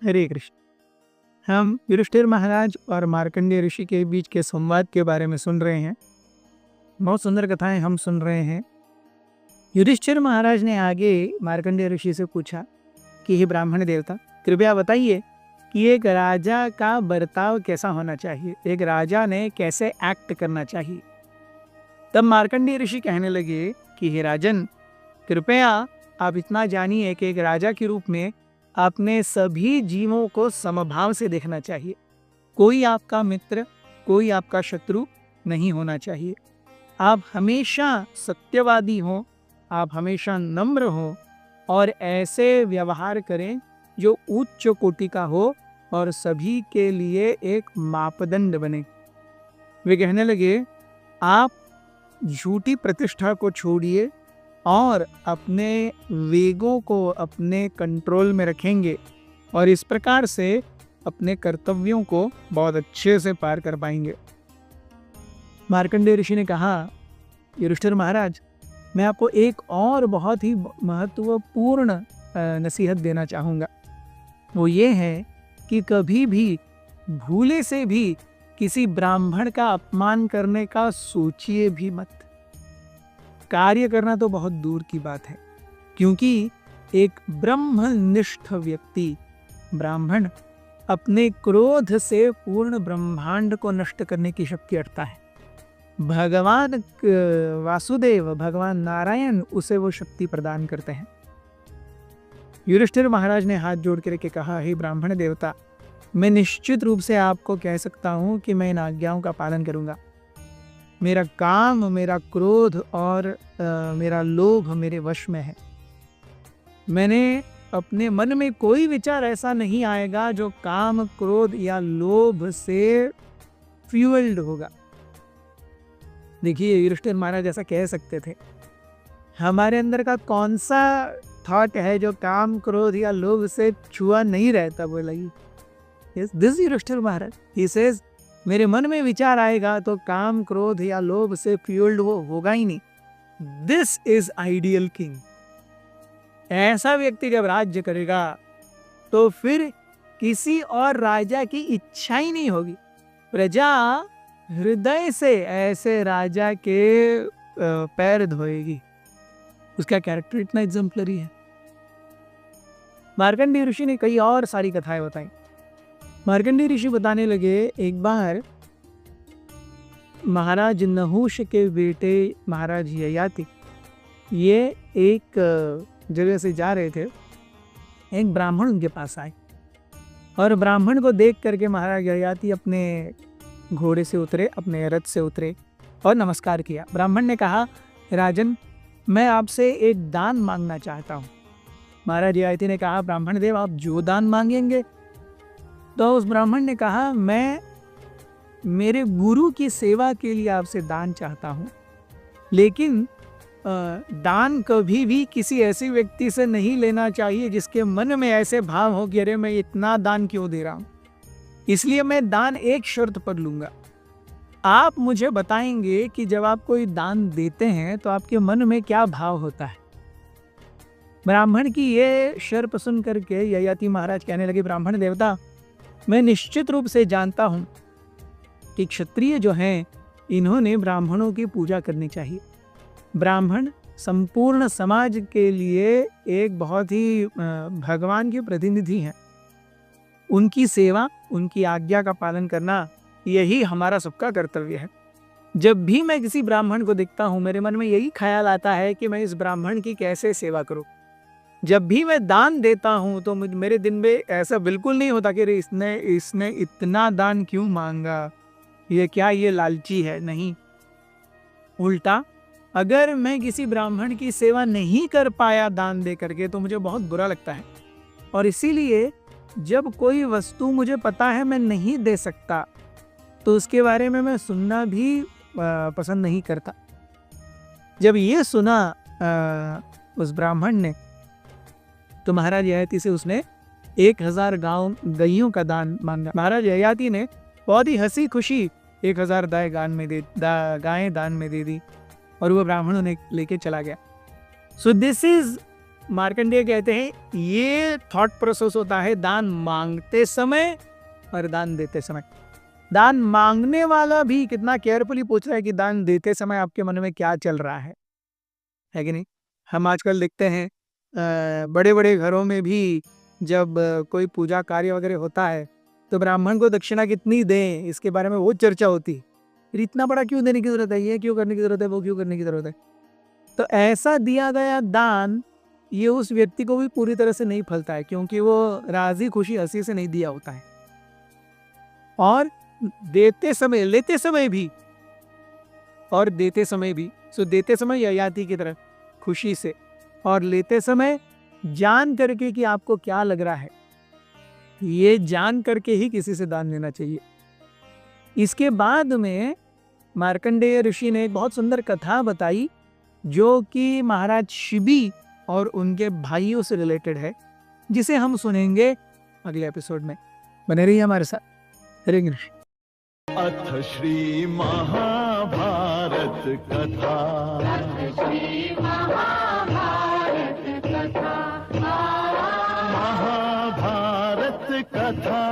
हरे कृष्ण। हम युधिष्ठिर महाराज और मार्कंडेय ऋषि के बीच के संवाद के बारे में सुन रहे हैं। बहुत सुंदर कथाएं हम सुन रहे हैं। युधिष्ठिर महाराज ने आगे मार्कंडेय ऋषि से पूछा कि हे ब्राह्मण देवता, कृपया बताइए कि एक राजा का बर्ताव कैसा होना चाहिए, एक राजा ने कैसे एक्ट करना चाहिए। तब मार्कंडेय ऋषि कहने लगे कि हे राजन, कृपया आप इतना जानिए कि एक राजा के रूप में आपने सभी जीवों को समभाव से देखना चाहिए। कोई आपका मित्र, कोई आपका शत्रु नहीं होना चाहिए। आप हमेशा सत्यवादी हो, आप हमेशा नम्र हो और ऐसे व्यवहार करें जो उच्च कोटि का हो और सभी के लिए एक मापदंड बने। वे कहने लगे, आप झूठी प्रतिष्ठा को छोड़िए और अपने वेगों को अपने कंट्रोल में रखेंगे और इस प्रकार से अपने कर्तव्यों को बहुत अच्छे से पार कर पाएंगे। मार्कंडेय ऋषि ने कहा, युधिष्ठिर महाराज, मैं आपको एक और बहुत ही महत्वपूर्ण नसीहत देना चाहूँगा। वो ये है कि कभी भी भूले से भी किसी ब्राह्मण का अपमान करने का सोचिए भी मत। कार्य करना तो बहुत दूर की बात है, क्योंकि एक ब्रह्मनिष्ठ व्यक्ति ब्राह्मण अपने क्रोध से पूर्ण ब्रह्मांड को नष्ट करने की शक्ति रखता है। भगवान वासुदेव, भगवान नारायण उसे वो शक्ति प्रदान करते हैं। युधिष्ठिर महाराज ने हाथ जोड़ करके कहा, हे ब्राह्मण देवता, मैं निश्चित रूप से आपको कह सकता हूँ कि मैं इन आज्ञाओं का पालन करूँगा। मेरा काम, मेरा क्रोध और मेरा लोभ मेरे वश में है। मैंने अपने मन में कोई विचार ऐसा नहीं आएगा जो काम, क्रोध या लोभ से फ्यूल्ड होगा। देखिए, युधिष्ठिर महाराज ऐसा कह सकते थे। हमारे अंदर का कौन सा थॉट है जो काम, क्रोध या लोभ से छुआ नहीं रहता? बोला, yes, this Yudhishthir Maharaj, he says, मेरे मन में विचार आएगा तो काम, क्रोध या लोभ से फ्यूल्ड वो होगा ही नहीं। This is ideal king. ऐसा व्यक्ति जब राज्य करेगा तो फिर किसी और राजा की इच्छा ही नहीं होगी। प्रजा हृदय से ऐसे राजा के पैर धोएगी। उसका कैरेक्टर इतना एग्जाम्पलरी है। मार्कंडेय ऋषि ने कई और सारी कथाएं बताई। मार्कंडेय ऋषि बताने लगे, एक बार महाराज नहुष के बेटे महाराज ययाति ये एक जगह से जा रहे थे। एक ब्राह्मण उनके पास आए और ब्राह्मण को देख करके महाराज ययाति अपने घोड़े से उतरे, अपने रथ से उतरे और नमस्कार किया। ब्राह्मण ने कहा, राजन, मैं आपसे एक दान मांगना चाहता हूँ। महाराज ययाति ने कहा, ब्राह्मण देव, आप जो दान मांगेंगे। तो उस ब्राह्मण ने कहा, मैं मेरे गुरु की सेवा के लिए आपसे दान चाहता हूँ, लेकिन दान कभी भी किसी ऐसे व्यक्ति से नहीं लेना चाहिए जिसके मन में ऐसे भाव हो कि अरे मैं इतना दान क्यों दे रहा हूँ। इसलिए मैं दान एक शर्त पर लूँगा। आप मुझे बताएंगे कि जब आप कोई दान देते हैं तो आपके मन में क्या भाव होता है। ब्राह्मण की ये शर्त सुन करके ययाति महाराज कहने लगे, ब्राह्मण देवता, मैं निश्चित रूप से जानता हूँ कि क्षत्रिय जो हैं इन्होंने ब्राह्मणों की पूजा करनी चाहिए। ब्राह्मण संपूर्ण समाज के लिए एक बहुत ही भगवान के प्रतिनिधि हैं। उनकी सेवा, उनकी आज्ञा का पालन करना, यही हमारा सबका कर्तव्य है। जब भी मैं किसी ब्राह्मण को देखता हूँ, मेरे मन में यही ख्याल आता है कि मैं इस ब्राह्मण की कैसे सेवा करूँ। जब भी मैं दान देता हूँ तो मेरे दिन में ऐसा बिल्कुल नहीं होता कि इसने इतना दान क्यों मांगा, ये क्या ये लालची है। नहीं, उल्टा, अगर मैं किसी ब्राह्मण की सेवा नहीं कर पाया दान दे करके तो मुझे बहुत बुरा लगता है। और इसीलिए जब कोई वस्तु मुझे पता है मैं नहीं दे सकता तो उसके बारे में मैं सुनना भी पसंद नहीं करता। जब ये सुना उस ब्राह्मण ने तो महाराज ययाति से उसने 1000 गायों का दान मांगा। महाराज ययाति ने बहुत ही हंसी खुशी 1000 गायें दान में दे दी और वो ब्राह्मणों ने लेके चला गया। सो दिस इज मार्कंडेय कहते हैं ये थॉट प्रोसेस होता है दान मांगते समय और दान देते समय। दान मांगने वाला भी कितना केयरफुली पूछ रहा है कि दान देते समय आपके मन में क्या चल रहा है कि नहीं। हम आजकल देखते हैं बड़े बड़े घरों में भी जब कोई पूजा कार्य वगैरह होता है तो ब्राह्मण को दक्षिणा कितनी दें इसके बारे में बहुत चर्चा होती है। फिर इतना बड़ा क्यों देने की जरूरत है, ये क्यों करने की जरूरत है, वो क्यों करने की जरूरत है। तो ऐसा दिया गया दान ये उस व्यक्ति को भी पूरी तरह से नहीं फलता है, क्योंकि वो राजी खुशी हंसी से नहीं दिया होता है। और देते समय लेते समय भी और देते समय भी, सो देते समय ययाति की तरह खुशी से, और लेते समय जान करके कि आपको क्या लग रहा है, ये जान करके ही किसी से दान लेना चाहिए। इसके बाद में मार्कंडेय ऋषि ने एक बहुत सुंदर कथा बताई जो कि महाराज शिबी और उनके भाइयों से रिलेटेड है, जिसे हम सुनेंगे अगले एपिसोड में। बने रहिए हमारे साथ। हरे कृष्ण। अथ श्री महाभारत कथा। महाभारत कथा